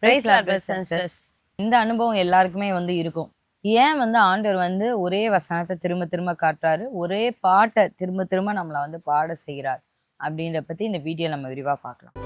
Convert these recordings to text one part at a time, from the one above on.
Price Lord brothers and sisters. இந்த அனுபவம் எல்லாருக்குமே இருக்கும். ஏன் ஆண்டவர் ஒரே வசனத்தை திரும்ப திரும்ப காட்டுறாரு, ஒரே பாட்டை திரும்ப திரும்ப நம்மளை பாட செய்கிறார் அப்படின்ற பத்தி இந்த வீடியோ நம்ம விரிவா பார்க்கலாம்.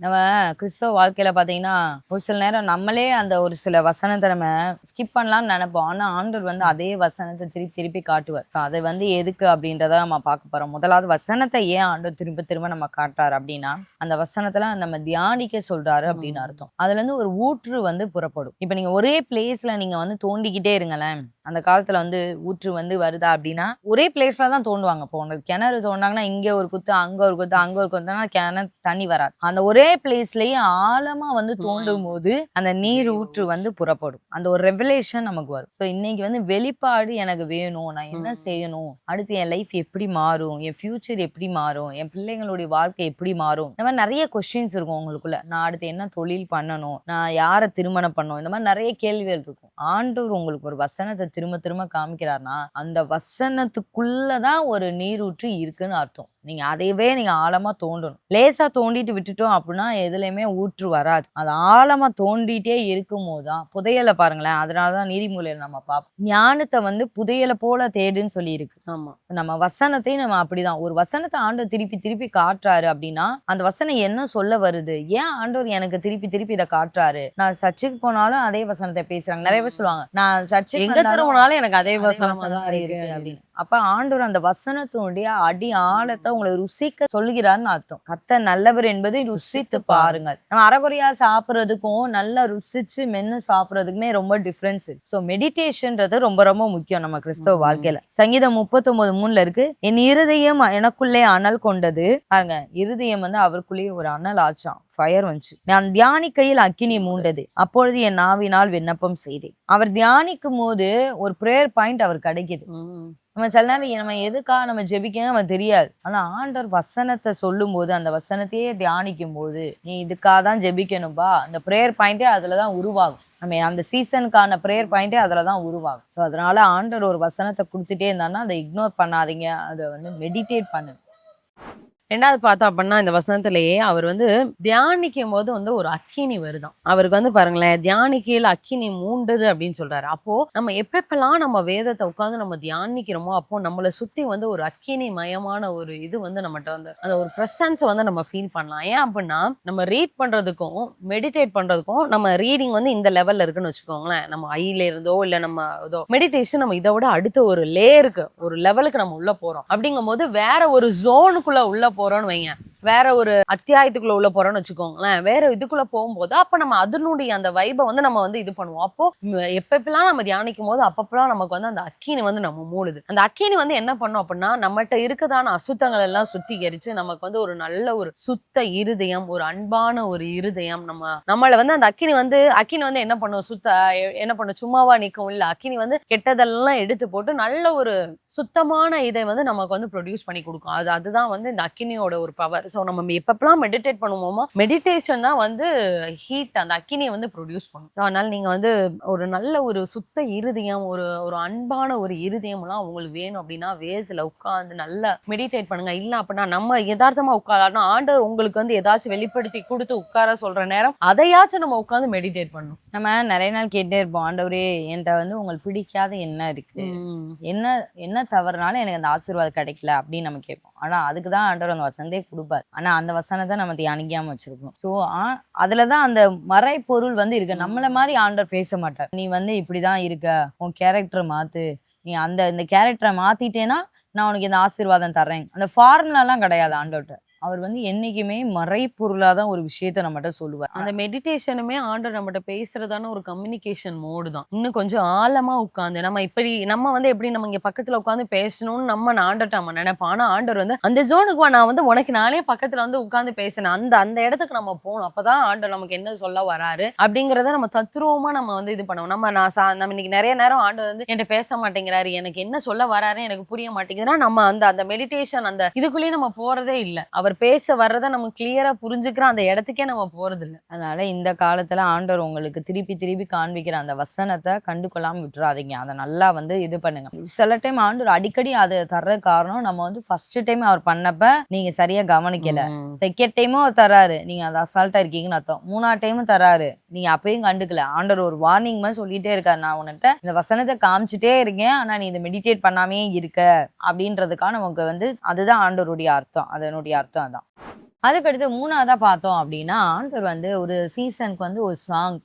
நம்ம கிறிஸ்தவ வாழ்க்கையில பாத்தீங்கன்னா ஒரு சில நேரம் நம்மளே அந்த ஒரு சில வசனத்தை நம்ம ஸ்கிப் பண்ணலாம்னு நினைப்போம். ஆனா ஆண்டவர் அதே வசனத்தை திருப்பி திருப்பி காட்டுவார். அதை எதுக்கு அப்படின்றத நம்ம பார்க்க போறோம். முதலாவது வசனத்தை ஏன் ஆண்டவர் திரும்ப திரும்ப நம்ம காட்டுறாரு அப்படின்னா, அந்த வசனத்துல நம்ம தியானிக்க சொல்றாரு அப்படின்னு அர்த்தம். அதுல இருந்து ஒரு ஊற்று புறப்படும். இப்ப நீங்க ஒரே பிளேஸ்ல நீங்க தோண்டிக்கிட்டே இருங்களேன். அந்த காலத்துல ஊற்று வருதா அப்படின்னா ஒரே பிளேஸ்ல தான் தோண்டுவாங்க. இப்போ உங்களுக்கு கிணறு தோண்டாங்கன்னா இங்க ஒரு குத்து, அங்க ஒரு குத்து, அங்க ஒரு குத்துனா கிணறு தண்ணி வராது. அந்த ஒரே பிளேஸ்லயே ஆழமா தோண்டும் போது அந்த நீர் ஊற்று புறப்படும். அந்த ஒரு ரெவலேஷன் நமக்கு வரும். ஸோ இன்னைக்கு வெளிப்பாடு எனக்கு வேணும், நான் என்ன செய்யணும், அடுத்து என் லைஃப் எப்படி மாறும், என் ஃபியூச்சர் எப்படி மாறும், என் பிள்ளைங்களுடைய வாழ்க்கை எப்படி மாறும், இந்த மாதிரி நிறைய கொஸ்டின்ஸ் இருக்கும் உங்களுக்குள்ள. நான் அடுத்து என்ன தொழில் பண்ணணும், நான் யாரை திருமணம் பண்ணணும், இந்த மாதிரி நிறைய கேள்விகள் இருக்கும். ஆண்டவர் உங்களுக்கு ஒரு வசனத்தை திரும்ப திரும்ப காமிக்கிறார்னா அந்த வசனத்துக்குள்ளதான் ஒரு நீரூற்று இருக்குன்னு அர்த்தம். நீங்க அதையவே நீங்க ஆழமா தோண்டணும். லேசா தோண்டிட்டு விட்டுட்டோம் அப்படின்னா எதுலையுமே ஊற்று வராது. அது ஆழமா தோண்டிட்டே இருக்கும் போதுதான் புதையலை பாருங்களேன். அதனாலதான் நீதிமொழியில நம்ம பார்ப்போம், ஞானத்தை புதையலை போல தேடுன்னு சொல்லி இருக்கு. ஆமா, நம்ம வசனத்தையும் நம்ம அப்படிதான் ஒரு வசனத்தை ஆண்டவர் திருப்பி திருப்பி காட்டுறாரு அப்படின்னா அந்த வசனம் என்ன சொல்ல வருது, ஏன் ஆண்டவர் எனக்கு திருப்பி திருப்பி இதை காட்டுறாரு. நான் சர்ச்சுக்கு போனாலும் அதே வசனத்தை பேசுறாங்க. நிறைய பேர் சொல்லுவாங்க, நான் சர்ச்சுக்கு எங்க திரும்பினாலும் எனக்கு அதே வசனம் தான் இருக்கு அப்படின்னு. அப்ப ஆண்டவர் அந்த வசனத்தினுடைய அடி ஆழத்தை உங்களை ருசிக்க சொல்லுகிறார்னு அர்த்தம். கர்த்தர் நல்லவர் என்பதை ருசித்து பாருங்கள். நம்ம அரைகுறையா சாப்பிட்றதுக்கும் நல்லா ருசிச்சு மென்னு சாப்பிட்றதுக்குமே ரொம்ப டிஃபரன்ஸ் இருக்கு. ஸோ மெடிடேஷன்ன்றது ரொம்ப ரொம்ப முக்கியம் நம்ம கிறிஸ்தவ வாழ்க்கையில. சங்கீதம் 39:3 இருக்கு, என் இருதயம் எனக்குள்ளே அனல் கொண்டது. பாருங்க, இருதயம் அவருக்குள்ளேயே ஒரு அனல் ஆச்சாம், ஃபயர் வந்துச்சு. நான் தியானிக்கையில் அக்கினி மூண்டது, அப்பொழுது என் நாவினால் விண்ணப்பம் செய்தேன். அவர் தியானிக்கும் போது ஒரு பிரேயர் பாயிண்ட் அவர் கிடைக்குது. நம்ம சில நேரம் நம்ம எதுக்காக நம்ம ஜெபிக்க நம்ம தெரியாது. ஆனா ஆண்டவர் வசனத்தை சொல்லும் போது அந்த வசனத்தையே தியானிக்கும் போது நீ இதுக்காக தான் ஜெபிக்கணும்பா, அந்த பிரேயர் பாயிண்டே அதுலதான் உருவாகும். நம்ம அந்த சீசனுக்கான பிரேயர் பாயிண்டே அதுலதான் உருவாகும். ஸோ அதனால ஆண்டவர் ஒரு வசனத்தை கொடுத்துட்டே இருந்தான்னா அதை இக்னோர் பண்ணாதீங்க, அதை மெடிடேட் பண்ணுங்க. ரெண்டாவது பார்த்தோம் அப்படின்னா, இந்த வசனத்திலேயே அவர் தியானிக்கும் போது ஒரு அக்கினி வருதான். அவருக்கு பாருங்களேன், தியானிக்கையில் அக்கினி மூண்டது அப்படின்னு சொல்றாரு. அப்போ நம்ம எப்பெல்லாம் நம்ம வேதத்தை உட்காந்து நம்ம தியானிக்கிறோமோ அப்போ நம்மளை சுத்தி ஒரு அக்கினி மயமான ஒரு இது நம்மகிட்ட அந்த ஒரு ப்ரெசன்ஸ் நம்ம ஃபீல் பண்ணலாம். ஏன் அப்படின்னா, நம்ம ரீட் பண்றதுக்கும் மெடிடேட் பண்றதுக்கும் நம்ம ரீடிங் இந்த லெவல்ல இருக்குன்னு வச்சுக்கோங்களேன். நம்ம ஐல இருந்தோ இல்ல நம்ம இதோ மெடிடேஷன் நம்ம இதை விட அடுத்த ஒரு லேயருக்கு ஒரு லெவலுக்கு நம்ம உள்ள போறோம். அப்படிங்கும் போது வேற ஒரு ஜோனுக்குள்ள உள்ள போறோம்னு வைங்க, வேற ஒரு அத்தியாயத்துக்குள்ள உள்ள போறோம்னு வச்சுக்கோங்களேன். வேற இதுக்குள்ள போகும்போது அப்ப நம்ம அதனுடைய அந்த வைபை நம்ம இது பண்ணுவோம். அப்போ எப்பெல்லாம் நம்ம தியானிக்கும் போது அப்பப்பெல்லாம் நமக்கு அந்த அக்கினி நம்ம மூடுது. அந்த அக்கினி என்ன பண்ணும் அப்படின்னா, நம்மகிட்ட இருக்குதான அசுத்தங்கள் எல்லாம் சுத்திகரிச்சு நமக்கு ஒரு நல்ல ஒரு சுத்த இருதயம், ஒரு அன்பான ஒரு இருதயம், நம்மள அந்த அக்கினி அக்கினி என்ன பண்ணும், என்ன பண்ணும், சும்மாவா நிற்கும் இல்ல. அக்கினி கெட்டதெல்லாம் எடுத்து போட்டு நல்ல ஒரு சுத்தமான இதை நமக்கு ப்ரொடியூஸ் பண்ணி கொடுக்கும். அதுதான் இந்த அக்கினியோட ஒரு பவர். ஸோ நம்ம எப்பப்பெல்லாம் மெடிடேட் பண்ணுவோமோ மெடிடேஷன் தான் ஹீட் அந்த அக்கினியை ப்ரொடியூஸ் பண்ணும். அதனால நீங்க ஒரு நல்ல ஒரு சுத்த இருதயம், ஒரு அன்பான ஒரு இருதயம்லாம் உங்களுக்கு வேணும் அப்படின்னா வேதத்துல உட்கார்ந்து நல்லா மெடிடேட் பண்ணுங்க. இல்லை அப்படின்னா நம்ம யதார்த்தமா உட்காரலாம், ஆண்டவர் உங்களுக்கு ஏதாச்சும் வெளிப்படுத்தி கொடுத்து உட்கார சொல்ற நேரம் அதையாச்சும் நம்ம உட்காந்து மெடிடேட் பண்ணணும். நம்ம நிறைய நாள் கேட்டே இருப்போம், ஆண்டவரே என்கிட்ட உங்களுக்கு பிடிக்காத என்ன இருக்கு, என்ன தவறுனாலும் எனக்கு அந்த ஆசீர்வாதம் கிடைக்கல அப்படின்னு நம்ம கேட்போம். ஆனா அதுக்குதான் ஆண்டவர் அந்த வசனத்தை கொடுப்பார். ஆனா அந்த வசனத்தை நம்ம தியானிக்காம வச்சிருக்கோம். ஸோ அதுலதான் அந்த மறைப்பொருள் இருக்கு. நம்மள மாதிரி ஆண்டவர் பேச மாட்டார். நீ இப்படிதான் இருக்க, உன் கேரக்டர் மாத்து, நீ இந்த கேரக்டரை மாத்திட்டேன்னா நான் உனக்கு இந்த ஆசீர்வாதம் தர்றேன், அந்த ஃபார்முலாலாம் கிடையாது ஆண்டவர்கிட்ட. அவர் என்னைக்குமே மறைப்பொருளாதான் ஒரு விஷயத்த நம்மகிட்ட சொல்லுவார். அந்த மெடிடேஷனுமே ஆண்டவர் நம்மகிட்ட பேசுறதான ஒரு கம்யூனிகேஷன் மோடு தான். இன்னும் கொஞ்சம் ஆழமா உட்காந்து நம்ம எப்படி நம்ம இங்க பக்கத்துல உட்காந்து பேசணும்னு நம்ம ஆண்டர்ட்ட நம்ம நினைப்போம். ஆனா ஆண்டவர் அந்த ஜோனுக்கு நான் உனக்கு நானே பக்கத்துல உட்காந்து பேசினேன், அந்த இடத்துக்கு நம்ம போகணும். அப்பதான் ஆண்டவர் நமக்கு என்ன சொல்ல வராரு அப்படிங்கறத நம்ம தத்ரூபமா நம்ம இது பண்ணுவோம். நம்ம இன்னைக்கு நிறைய நேரம் ஆண்டவர் என்கிட்ட பேச மாட்டேங்கிறாரு, எனக்கு என்ன சொல்ல வராரு எனக்கு புரிய மாட்டேங்குதுன்னா நம்ம அந்த மெடிடேஷன் அந்த இதுக்குள்ளேயே நம்ம போறதே இல்லை. அவர் அவர் பேச வர்றத நம்ம கிளியரா புரிஞ்சுக்கிற அந்த இடத்துக்கே நம்ம போறது இல்ல. அதனால இந்த காலத்துல ஆண்டவர் உங்களுக்கு திருப்பி திருப்பி காண்பிக்கிற அந்த வசனத்தை கண்டுகொள்ளாம விட்டுறாதீங்க. அதை நல்லா வந்து இது பண்ணுங்க. சில டைம் ஆண்டவர் அடிக்கடி அதை தர்ற காரணம் நம்ம வந்து ஃபர்ஸ்ட் டைம் அவர் பண்ணப்ப நீங்க சரியா கவனிக்கல, செகண்ட் டைமும் அவர் தராரு, நீங்க அதை அசால்ட்டா இருக்கீங்கன்னு அர்த்தம், மூணாவது டைமும் தராரு, நீங்க அப்பயும் கண்டுக்கல. ஆண்டவர் ஒரு வார்னிங் மாதிரி சொல்லிட்டே இருக்காரு, நான் உன்கிட்ட இந்த வசனத்தை காமிச்சிட்டே இருக்கேன், ஆனா நீ இதை மெடிடேட் பண்ணாமே இருக்க அப்படின்றதுக்காக நமக்கு வந்து அதுதான் ஆண்டவருடைய அர்த்தம். அதனுடைய அர்த்தம் அதான். அதுக்கடுத்து மூணாவதா பார்த்தோம் அப்படின்னா, ஆண்டவர் வந்து ஒரு சீசனுக்கு வந்து ஒரு சாங்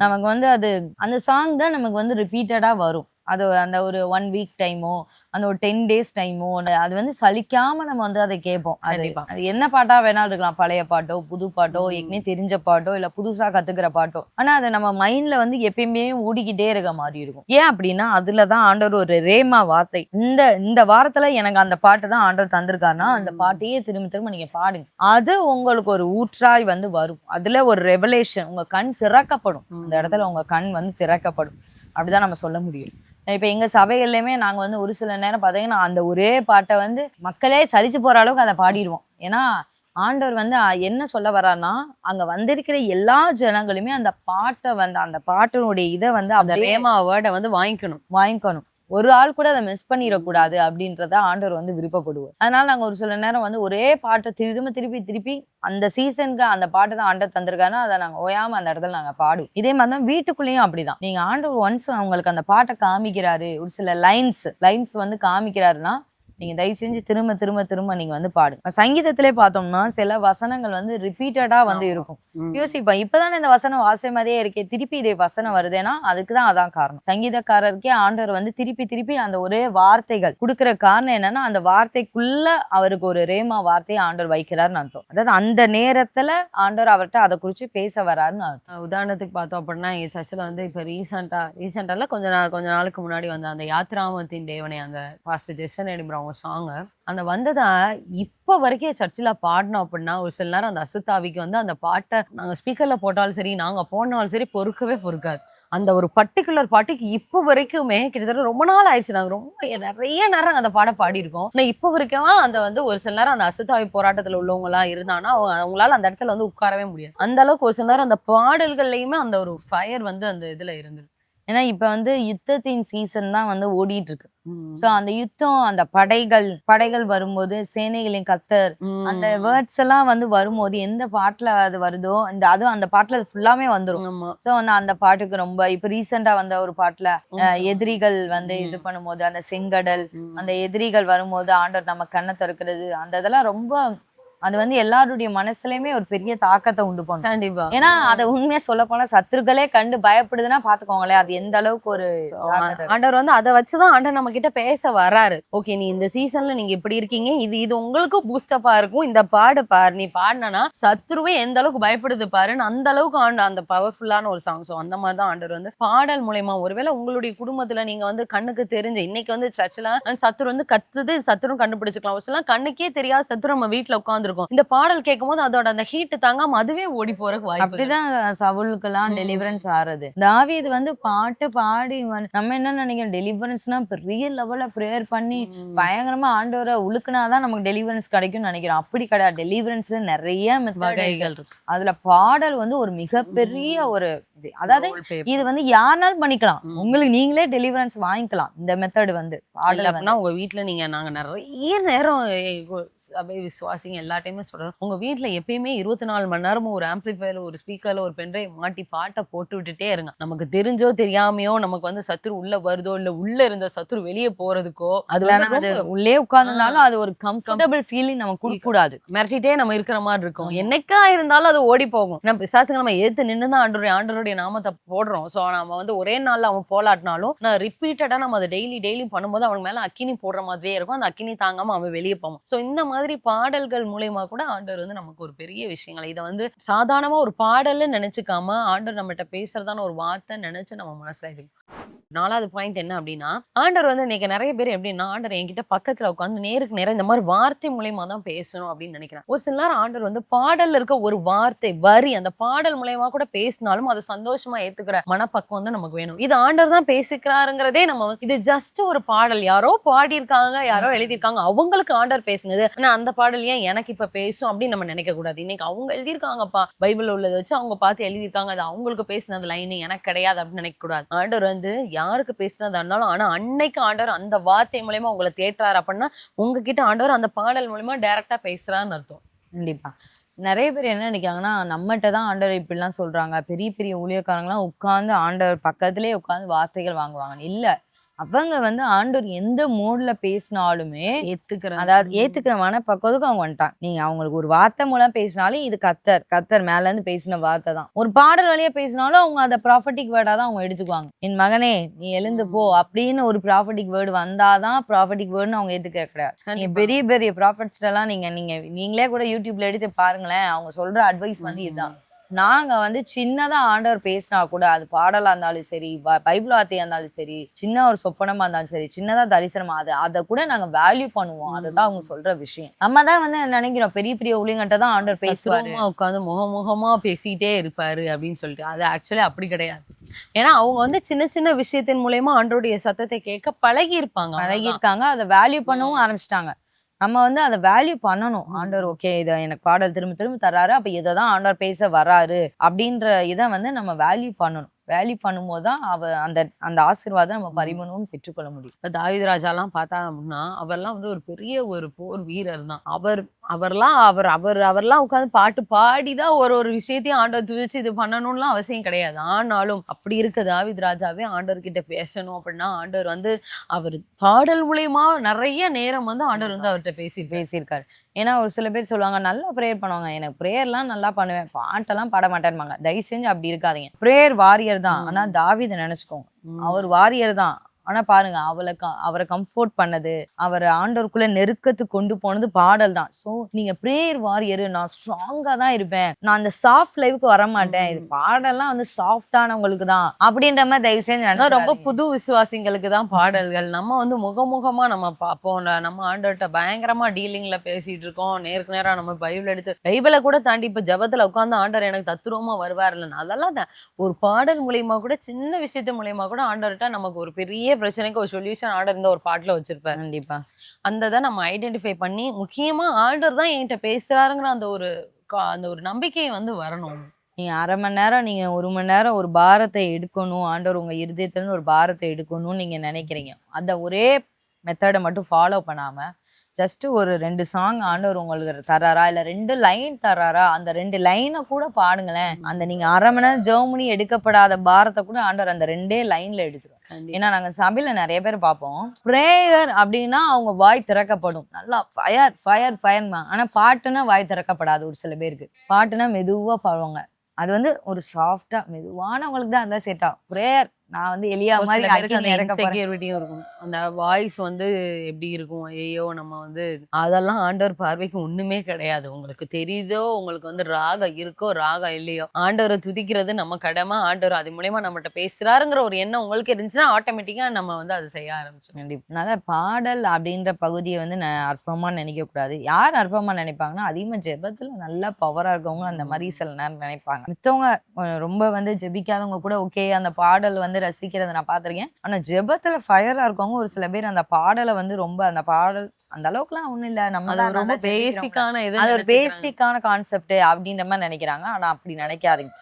நமக்கு வந்து அது அந்த சாங் தான் நமக்கு வந்து ரிப்பீட்டடா வரும். அது அந்த ஒரு 1 வீக் டைமோ அந்த ஒரு 10 டேஸ் டைமோ அது வந்து சலிக்காம நம்ம வந்து அதை கேட்போம். அது என்ன பாட்டா வேணாலும் இருக்கலாம், பழைய பாட்டோ புது பாட்டோ ஏற்கனவே தெரிஞ்ச பாட்டோ இல்ல புதுசா கத்துக்கிற பாட்டோ, ஆனா அது நம்ம மைண்ட்ல வந்து எப்பயுமே ஓடிக்கிட்டே இருக்க மாதிரி இருக்கும். ஏன் அப்படின்னா அதுலதான் ஆண்டவர் ஒரு ரேமா வார்த்தை, இந்த வாரத்துல எனக்கு அந்த பாட்டு தான் ஆண்டவர் தந்திருக்காருன்னா அந்த பாட்டையே திரும்ப திரும்ப நீங்க பாடுங்க, அது உங்களுக்கு ஒரு ஊற்றாய் வந்து வரும். அதுல ஒரு ரெவலேஷன், உங்க கண் திறக்கப்படும். அந்த இடத்துல உங்க கண் வந்து திறக்கப்படும். அப்படிதான் நம்ம சொல்ல முடியும். இப்ப எங்க சபைகள்லயுமே நாங்க வந்து ஒரு சில நேரம் பாத்தீங்கன்னா அந்த ஒரே பாட்டை வந்து மக்களே சலிச்சு போற அளவுக்கு அதை பாடிடுவோம். ஏன்னா ஆண்டவர் வந்து என்ன சொல்ல வர்றாருன்னா, அங்க வந்திருக்கிற எல்லா ஜனங்களுமே அந்த பாட்டை வந்து அந்த பாட்டினுடைய இதை வந்து அந்த ரேமா வேர்டை வந்து வாங்கிக்கணும். ஒரு ஆள் கூட அதை மிஸ் பண்ணிடக்கூடாது அப்படின்றத ஆண்டவர் வந்து விருப்பப்படுவார். அதனால நாங்க ஒரு சில நேரம் வந்து ஒரே பாட்டை திருப்பி அந்த சீசனுக்கு அந்த பாட்டு தான் ஆண்டவர் தந்திருக்காருன்னா அதை நாங்க ஓயாம அந்த இடத்துல நாங்க பாடுவோம். இதே மாதிரி தான் வீட்டுக்குள்ளேயும் அப்படிதான். நீங்க ஆண்டவர் ஒன்ஸ் அவங்களுக்கு அந்த பாட்டை காமிக்கிறாரு, ஒரு சில லைன்ஸ் வந்து காமிக்கிறாருன்னா நீங்க தயவு செஞ்சு திரும்ப நீங்க வந்து பாடுங்க. சங்கீதத்திலே பார்த்தோம்னா சில வசனங்கள் வந்து ரிப்பீட்டடா வந்து இருக்கும். யோசிப்பேன், இப்பதானே இந்த வசனம் வாசை மாதிரியே இருக்கே, திருப்பி இதே வசனம் வருதுன்னா அதுக்குதான் அதான் காரணம். சங்கீதக்காரருக்கே ஆண்டவர் வந்து திருப்பி அந்த ஒரே வார்த்தைகள் கொடுக்கிற காரணம் என்னன்னா அந்த வார்த்தைக்குள்ள அவருக்கு ஒரு ரேமா வார்த்தையை ஆண்டவர் வைக்கிறாருன்னு அர்த்தம். அதாவது அந்த நேரத்துல ஆண்டவர் அவர்கிட்ட அதை குறிச்சு பேச வராருன்னு அர்த்தம். உதாரணத்துக்கு பார்த்தோம் அப்படின்னா எங்க சர்ச்சில் வந்து இப்ப ரீசெண்டால கொஞ்ச நாளுக்கு முன்னாடி வந்து அந்த யாத்ராமத்தின் தேவனை அந்த பாஸ்டர் ஜெசன் எடுக்கிறவங்க சாங்க அந்த வந்ததா இப்ப வரைக்கும் சர்ச்சில் பாடினோம் அப்படின்னா ஒரு சில நேரம் அந்த அசுத்தாவிக்கு வந்து அந்த பாட்டை நாங்க ஸ்பீக்கர்ல போட்டாலும் சரி நாங்க போனாலும் சரி பொறுக்காது. அந்த ஒரு பர்டிகுலர் பாட்டுக்கு இப்போ வரைக்குமே கிட்டத்தட்ட ரொம்ப நாள் ஆயிடுச்சு, நாங்க ரொம்ப நிறைய நேரம் அந்த பாட பாடியிருக்கோம். ஆனா இப்போ வரைக்கும் அந்த வந்து ஒரு சில நேரம் அந்த அசுத்தாவி போராட்டத்துல உள்ளவங்க எல்லாம் இருந்தாங்கன்னா அவங்களால அந்த இடத்துல வந்து உட்காரவே முடியாது. அந்த அளவுக்கு ஒரு சில நேரம் அந்த பாடல்கள்லயுமே அந்த ஒரு ஃபயர் வந்து அந்த இதுல இருந்தது. ஏன்னா இப்ப வந்து யுத்தத்தின் சீசன் தான் வந்து ஓடிட்டு இருக்கு. சோ அந்த யுத்தம், அந்த படைகள் வரும்போது சேனைகளின் கர்த்தர் அந்த வேர்ட்ஸ் எல்லாம் வந்து வரும்போது எந்த பாட்டுல அது வருதோ அதுவும் அந்த பாட்டுல ஃபுல்லாமே வந்துரும். சோ அந்த பாட்டுக்கு ரொம்ப இப்ப ரீசெண்டா வந்த ஒரு பாட்டுல எதிரிகள் வந்து இது பண்ணும்போது அந்த செங்கடல், அந்த எதிரிகள் வரும்போது ஆண்டவர் நம்ம கண்ணை திறக்கிறது, அந்த இதெல்லாம் ரொம்ப அது வந்து எல்லாருடைய மனசுலயுமே ஒரு பெரிய தாக்கத்தை உண்டு பண்ணும். கண்டிப்பா. ஏன்னா அதை உண்மையா சொல்ல போனா சத்துருக்களே கண்டு பயப்படுதுன்னா பாத்துக்கோங்களேன் அது எந்த அளவுக்கு ஒரு ஆண்டவர் வந்து அதை வச்சுதான் ஆண்டவர் நம்ம கிட்ட பேச வராரு. ஓகே, நீ இந்த சீசன்ல நீங்க இப்படி இருக்கீங்க, இது உங்களுக்கு பூஸ்டப்பா இருக்கும், இந்த பாடு பாரு, நீ பாடினா சத்துருவே எந்த அளவுக்கு பயப்படுது பாருன்னு அந்த அளவுக்கு அந்த பவர்ஃபுல்லான ஒரு சாங். ஸோ அந்த மாதிரிதான் ஆண்டவர் வந்து பாடல் மூலயமா ஒருவேளை உங்களுடைய குடும்பத்துல நீங்க வந்து கண்ணுக்கு தெரிஞ்ச இன்னைக்கு வந்து சர்ச்சில் சத்துரு வந்து கத்துது, சத்துரும் கண்டுபிடிச்சுக்கலாம். ஒரு சில கண்ணுக்கே தெரியாத சத்துரு நம்ம வீட்டுல உட்காந்து இந்த பாடல் கேட்கும் போது அதோட அந்த ஹீட் தாங்காம அதுவே ஓடி போறதுக்கு வாய்ப்பு. அப்படிதான் சவுலுக்கெல்லாம் டெலிவரன்ஸ் ஆறது. தாவீது வந்து பாட்டு பாடி நம்ம என்ன நினைக்கிறோம், டெலிவரன்ஸ்னா பெரிய லெவல்ல பிரேயர் பண்ணி பயங்கரமா ஆண்டவரை உழுக்குனாதான் நமக்கு டெலிவரன்ஸ் கிடைக்கும்னு நினைக்கிறோம். அப்படி கிடையாது. டெலிவரன்ஸ்ல நிறைய வகைகள் இருக்கு. அதுல பாடல் வந்து ஒரு மிகப்பெரிய ஒரு அதாவது இது வந்து யாருனாலும் பண்ணிக்கலாம். உங்களுக்கு நீங்களே டெலிவரன்ஸ் வாங்கிக்கலாம். இந்த மெத்தட் வந்து பாடல் அப்படின்னா உங்க வீட்டுல நாங்க நிறைய நேரம் விசுவாசிங்க எல்லா டைமே சொல்றேன், உங்க வீட்டுல எப்பயுமே 24 மணி நேரமும் ஒரு ஆம்பிளிஃபையர், ஒரு ஸ்பீக்கர்ல ஒரு பென்ட்ரைவ் மாட்டி பாட்டை போட்டு விட்டுட்டே இருங்க. நமக்கு தெரிஞ்சோ தெரியாமையோ நமக்கு வந்து சத்துரு உள்ள வருதோ இல்ல உள்ள இருந்த சத்துரு வெளியே போறதுக்கோ அது உள்ளே உட்கார்ந்தாலும் அது ஒரு கம்ஃபர்டபிள் ஃபீலிங் நமக்கு கொடுக்க கூடாது. மிரட்டிட்டே நம்ம இருக்கிற மாதிரி இருக்கும். என்னைக்கா இருந்தாலும் அது ஓடி போகும். நம்ம பிசாசுங்க நம்ம ஏத்து நின்னுதான் ஆண்டவருடைய நாமத்தை போடுறோம். சோ நம்ம வந்து ஒரே நாள்ல அவன் போலாட்டினாலும் நான் ரிப்பீட்டடா நம்ம அதை டெய்லி பண்ணும்போது அவன் மேல அக்கினி போடுற மாதிரியே இருக்கும். அந்த அக்கினி தாங்காம அவன் வெளியே போவான். சோ இந்த மாதிரி பாடல்கள் மூலமா கூட ஆண்டவர் வந்து நமக்கு ஒரு பெரிய விஷயங்கள் இதை வந்து சாதாரணமா ஒரு பாடல்னு நினைச்சுக்காம ஆண்டவர் நம்மகிட்ட பேசுறதான ஒரு வார்த்தை நினைச்சு நம்ம மனசுல இருக்கு. 4வது பாயிண்ட் என்ன அப்படின்னா, ஆண்டவர் வந்து இன்னைக்கு நிறைய பேர் எப்படின்னா, ஆண்டவர் என்கிட்ட பக்கத்துல உட்கார்ந்து நேருக்கு நேரா இந்த மாதிரி வார்த்தை மூலியமா தான் பேசணும் அப்படின்னு நினைக்கிறேன். ஒரு சில நேரம் ஆண்டவர் வந்து பாடல்ல இருக்க ஒரு வார்த்தை வரி அந்த பாடல் மூலியமா கூட பேசினாலும் அதை சந்தோஷமா ஏத்துக்கிற மனப்பக்குவம் வந்து நமக்கு வேணும். இது ஆண்டவர் தான் பேசிக்கிறாருங்கிறதே நம்ம இது ஜஸ்ட் ஒரு பாடல், யாரோ பாடியிருக்காங்க, யாரோ எழுதியிருக்காங்க, அவங்களுக்கு ஆண்டவர் பேசுனது, ஆனா அந்த பாடல் ஏன் எனக்கு இப்ப பேசும் அப்படின்னு நம்ம நினைக்க கூடாது. இன்னைக்கு அவங்க எழுதியிருக்காங்கப்பா, பைபிள் உள்ளதை வச்சு அவங்க பார்த்து எழுதியிருக்காங்க, அது அவங்களுக்கு பேசினது லைன் எனக்கு கிடையாது அப்படின்னு நினைக்க கூடாது. ஆண்டவர் வந்து யாருக்கு பேசினதா இருந்தாலும், ஆனா அன்னைக்கு ஆண்டவர் அந்த வார்த்தை மூலமா உங்களை தேற்றாரு அப்படின்னா உங்ககிட்ட ஆண்டவர் அந்த பாடல் மூலமா டைரக்டா பேசுறான்னு அர்த்தம். கண்டிப்பா. நெறைய பேர் என்ன நினைக்கிறாங்கன்னா, நம்மட்ட தான் ஆண்டவர் இப்படிலாம் சொல்றாங்க. பெரிய பெரிய ஊழியக்காரங்கலாம் உட்கார்ந்து ஆண்டவர் பக்கத்திலேயே உட்கார்ந்து வார்த்தைகள் வாங்குவாங்கன்னு. இல்ல. அவங்க வந்து ஆண்டவர் எந்த மோட்ல பேசினாலுமே அதாவது ஏத்துக்கிற மனப்பக்குவத்துக்கு அவங்க வந்துட்டாங்க. நீங்க அவங்களுக்கு ஒரு வார்த்தை மூலம் பேசினாலும் இது கர்த்தர் மேல இருந்து பேசின வார்த்தை தான். ஒரு பாடல் வழியா பேசினாலும் அவங்க அதை ப்ராஃபட்டிக் வேர்டா தான் அவங்க எடுத்துக்குவாங்க. என் மகனே நீ எழுந்து போ அப்படின்னு ஒரு ப்ராஃபட்டிக் வேர்டு வந்தாதான் ப்ராஃபட்டிக் வேர்டுன்னு அவங்க ஏத்துக்க கிடையாது. நீங்க பெரிய பெரிய ப்ராஃபட்ஸ் எல்லாம் நீங்களே கூட யூடியூப்ல எடுத்து பாருங்களேன். அவங்க சொல்ற அட்வைஸ் வந்து இதுதான். நாங்க வந்து சின்னதா ஆண்டவர் பேசினா கூட அது பாடலா இருந்தாலும் சரி, பைபிள் வார்த்தையா இருந்தாலும் சரி, சின்ன ஒரு சொப்பனமா இருந்தாலும் சரி, சின்னதா தரிசனமா அதை கூட நாங்க வேல்யூ பண்ணுவோம். அதுதான் அவங்க சொல்ற விஷயம். நம்ம தான் வந்து நினைக்கிறோம் பெரிய பெரிய ஊழியங்கிட்ட தான் ஆண்டவர் பேசுவாரு, உட்காந்து முகமுகமா பேசிட்டே இருப்பாரு அப்படின்னு சொல்லிட்டு. அது ஆக்சுவலி அப்படி கிடையாது. ஏன்னா அவங்க வந்து சின்ன சின்ன விஷயத்தின் மூலயமா ஆண்டவருடைய சத்தத்தை கேட்க பழகியிருக்காங்க, அதை வேல்யூ பண்ணவும் ஆரம்பிச்சிட்டாங்க. நம்ம வந்து அதை வேல்யூ பண்ணணும். ஆண்டவர் ஓகே இதை எனக்கு பாடல் திரும்ப திரும்ப தர்றாரு, அப்ப இதை தான் ஆண்டவர் பேச வராரு அப்படின்ற இதை வந்து நம்ம வேல்யூ பண்ணணும். வேல்யூ பண்ணும்போது தான் அந்த அந்த ஆசீர்வாதம் நம்ம பரிமாணமும் பெற்றுக்கொள்ள முடியும். இப்போ தாவீது ராஜாலாம் பார்த்தா அப்படின்னா அவர்லாம் வந்து ஒரு பெரிய ஒரு போர் வீரர் தான். அவர்லாம் உட்காந்து பாட்டு பாடிதான் ஒரு விஷயத்தையும் ஆண்டவர் துதிச்சு இது பண்ணணும்லாம் அவசியம் கிடையாது. ஆனாலும் அப்படி இருக்க தாவீது ராஜாவே ஆண்டவர் கிட்ட பேசணும் அப்படின்னா ஆண்டவர் வந்து அவர் பாடல் மூலியமா நிறைய நேரம் வந்து ஆண்டவர் வந்து அவர்கிட்ட பேசியிருக்காரு. ஏன்னா ஒரு சில பேர் சொல்லுவாங்க நல்லா ப்ரேயர் பண்ணுவாங்க, எனக்கு ப்ரேயர்லாம் நல்லா பண்ணுவேன், பாட்டெல்லாம் பாட மாட்டேன்பாங்க. தயவு செஞ்சு அப்படி இருக்காதீங்க. ப்ரேயர் வாரியர் தான், ஆனா தாவீதை நினைச்சுக்கோங்க, அவர் வாரியர் தான். ஆனா பாருங்க அவரை கம்ஃபோர்ட் பண்ணது, அவரை ஆண்டவருக்குள்ள நெருக்கத்துக்கு கொண்டு போனது பாடல் தான். சோ நீங்க பிரேயர் வாரியர், நான் ஸ்ட்ராங்கா தான் இருப்பேன், நான் அந்த சாஃப்ட் லைஃப்க்கு வர மாட்டேன், இது பாடல்லாம் வந்து சாஃப்டானவங்களுக்கு தான் அப்படின்ற மாதிரி தயவு செஞ்சு ரொம்ப புது விசுவாசிங்களுக்கு தான் பாடல்கள். நம்ம வந்து முகமுகமா நம்ம பார்ப்போம், நம்ம ஆண்டவர்கிட்ட பயங்கரமா டீலிங்ல பேசிட்டு இருக்கோம், நேருக்கு நேரா நம்ம பைபிள் எடுத்து பைபிளை கூட தாண்டி இப்ப ஜபத்துல உட்காந்து ஆண்டவர் எனக்கு தத்துருவமா வருவார் இல்லைன்னு அதெல்லாம் தான். ஒரு பாடல் மூலியமா கூட சின்ன விஷயத்து மூலியமா கூட ஆண்டவர்கிட்ட நமக்கு ஒரு பெரிய பிரச்சனைக்கு ஒரு சொல்யூஷன் ஆர்டர் இருந்த ஒரு பாட்டுல வச்சிருப்பாரு. கண்டிப்பா அந்த நம்ம ஐடென்டிஃபை பண்ணி முக்கியமா ஆர்டர் தான் என்கிட்ட பேசுறாருங்கிற அந்த ஒரு நம்பிக்கை வந்து வரணும். நீங்க 1/2 மணி நேரம், நீங்க 1 மணி நேரம் ஒரு பாரத்தை எடுக்கணும், ஆண்டவர் உங்க இருதயத்துல ஒரு பாரத்தை எடுக்கணும்னு நீங்க நினைக்கிறீங்க. அந்த ஒரே மெத்தடை மட்டும் ஃபாலோ பண்ணாம ஜஸ்ட் ஒரு 2 சாங் ஆண்டவர் உங்களுக்கு தராரா, இல்ல 2 லைன் தராரா, அந்த 2 லைனை கூட பாடுங்களேன். அந்த நீங்க 1/2 மணி நேரம் ஜெர்மனி எடுக்கப்படாத பாரத்தை கூட ஆண்டவர் அந்த 2 லைன்ல எடுத்துரும். ஏன்னா நாங்க சபையில நிறைய பேர் பார்ப்போம், பிரேயர் அப்படின்னா அவங்க வாய் திறக்கப்படும், நல்லா ஃபயர். ஆனா பாட்டுன்னா வாய் திறக்கப்படாது. ஒரு சில பேருக்கு பாட்டுனா மெதுவா பாடுவாங்க, அது வந்து ஒரு சாஃப்டா மெதுவானவங்களுக்கு தான் அதெல்லாம் செட் ஆகும். பிரேயர் நான் வந்து எலியா மாதிரி இருக்கும். அந்த வாய்ஸ் வந்து எப்படி இருக்கும், ஐயோ நம்ம வந்து அதெல்லாம் ஆண்டவர் பார்வைக்கு ஒண்ணுமே கிடையாது. உங்களுக்கு தெரியுதோ உங்களுக்கு வந்து ராகம் இருக்கோ ராகம் இல்லையோ, ஆண்டவரை துதிக்கிறது நம்ம கடமை. ஆண்டவர் அது மூலயமா நம்மகிட்ட பேசுறாருங்கிற ஒரு எண்ணம் உங்களுக்கு இருந்துச்சுன்னா ஆட்டோமேட்டிக்கா நம்ம வந்து அதை செய்ய ஆரம்பிச்சோம். கண்டிப்பா பாடல் அப்படின்ற பகுதியை வந்து அற்பமா நினைக்க கூடாது. யார் அற்பமா நினைப்பாங்கன்னா அதிகமா ஜெபத்துல நல்லா பவரா இருக்கவங்க அந்த மாதிரி சில நேரம் நினைப்பாங்க. மித்தவங்க ரொம்ப வந்து ஜெபிக்காதவங்க கூட ஓகே அந்த பாடல் வந்து ரசிக்கிறத நான் பார்த்திருக்கேன். ஆனா ஜெபத்துல ஃபயரா இருக்கவங்க ஒரு சில பேர் அந்த பாடலை வந்து ரொம்ப அந்த பாடல் அந்த அளவுக்குலாம் ஒண்ணும் இல்ல, நம்ம ரொம்ப பேசிக்கான அது ஒரு பேசிக்கான கான்செப்ட் அப்படின்ற மாதிரி நினைக்கிறாங்க. ஆனா அப்படி நினைக்காதீங்க.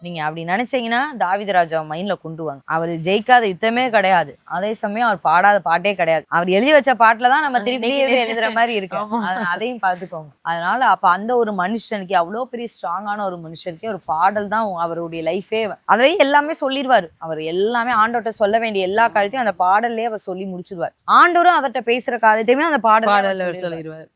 நீங்க அப்படி நினைச்சீங்கன்னா தாவீது ராஜாவை மைண்ட்ல கொண்டு வாங்க. அவர் ஜெயிக்காத யுத்தமே கிடையாது, அதே சமயம் அவர் பாடாத பாட்டே கிடையாது. அவர் எழுதி வச்ச பாட்டுலதான் நம்ம திருப்பி எழுதுற மாதிரி இருக்கு, அதையும் பார்த்துக்கோங்க. அதனால அப்ப அந்த ஒரு மனுஷனுக்கு அவ்வளவு பெரிய ஸ்ட்ராங்கான ஒரு மனுஷனுக்கு ஒரு பாடல் தான் அவருடைய லைஃபே. அதையே எல்லாமே சொல்லிடுவாரு. அவர் எல்லாமே ஆண்டவர்கிட்ட சொல்ல வேண்டிய எல்லா காரியத்தையும் அந்த பாடல்லே அவர் சொல்லி முடிச்சிருவார். ஆண்டவரும் அவர்கிட்ட பேசுற காரியத்தையுமே அந்த பாடல் சொல்லிடுவார்.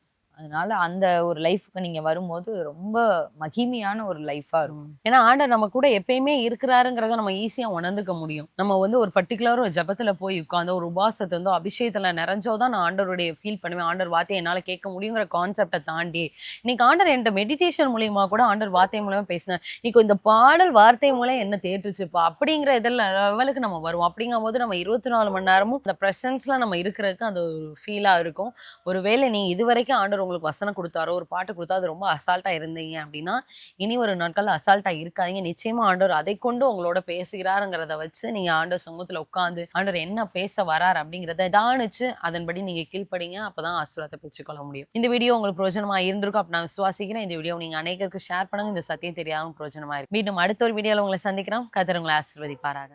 அதனால அந்த ஒரு லைஃப்க்கு நீங்க வரும்போது ரொம்ப மகிமையான ஒரு லைஃபா இருக்கும். ஏன்னா ஆண்டவர் நம்ம கூட எப்பயுமே இருக்கிறாருங்கிறத நம்ம ஈஸியா உணர்ந்துக்க முடியும். நம்ம வந்து ஒரு பர்ட்டிகுலர் ஒரு ஜெபத்துல போய் உட்கார்ந்தோ, ஒரு உபவாசத்துல இருந்தோ, அபிஷேகத்துல நிறைஞ்சோ தான் நான் ஆண்டவருடைய ஃபீல் பண்ணுவேன். ஆண்டவர் வார்த்தைய என்னால கேட்க முடியுங்கிற கான்செப்ட்ட தாண்டி, இன்னைக்கு ஆண்டவர் என்ட்ட மெடிடேஷன் மூலியமா கூட ஆண்டவர் வார்த்தை மூலமா பேசினார். இன்னைக்கு இந்த பாடல் வார்த்தை மூலம் என்ன தேற்றுச்சுப்பா அப்படிங்கிற லெவலுக்கு நம்ம வருவோம். அப்படிங்கும்போது நம்ம 24 மணி நேரமும் அந்த பிரசன்ஸ்ல நம்ம இருக்கிறதுக்கு அது ஒரு ஃபீலா இருக்கும். ஒருவேளை நீங்க இதுவரைக்கும் ஆண்டவர் உங்களுக்கு வசனம் குடுத்தாரோ, ஒரு பாட்டு குடுத்தா அது ரொம்ப அசால்ட்டா இருந்தீங்க அப்படின்னா, இனி ஒரு நாட்கள்ல அசால்ட்டா இருக்காதீங்க. நிச்சயமா ஆண்டவர் அதைக் கொண்டு உங்களோட பேசுகிறாருங்கிறத வச்சு, நீங்க ஆண்டவர் சமூகத்துல உட்கார்ந்து, ஆண்டவர் என்ன பேச வரார் அப்படிங்கிறத தியானிச்சு, அதன்படி நீங்க கீழ்ப்படிங்க. அப்பதான் ஆசீர்வாதத்தை பெற்றுக்கொள்ள முடியும். இந்த வீடியோ உங்களுக்கு பிரயோஜனமா இருந்திருக்கும் அப்படி நான் விசுவாசிக்கிறேன். இந்த வீடியோ நீங்க அநேகருக்கு ஷேர் பண்ணுங்க. இந்த சத்தியம் தெரியாம பிரயோஜனமா இருக்கு. மீண்டும் அடுத்த ஒரு வீடியோல உங்களை சந்திக்கிறோம். கர்த்தர் உங்களை ஆசீர்வதிப்பாராக.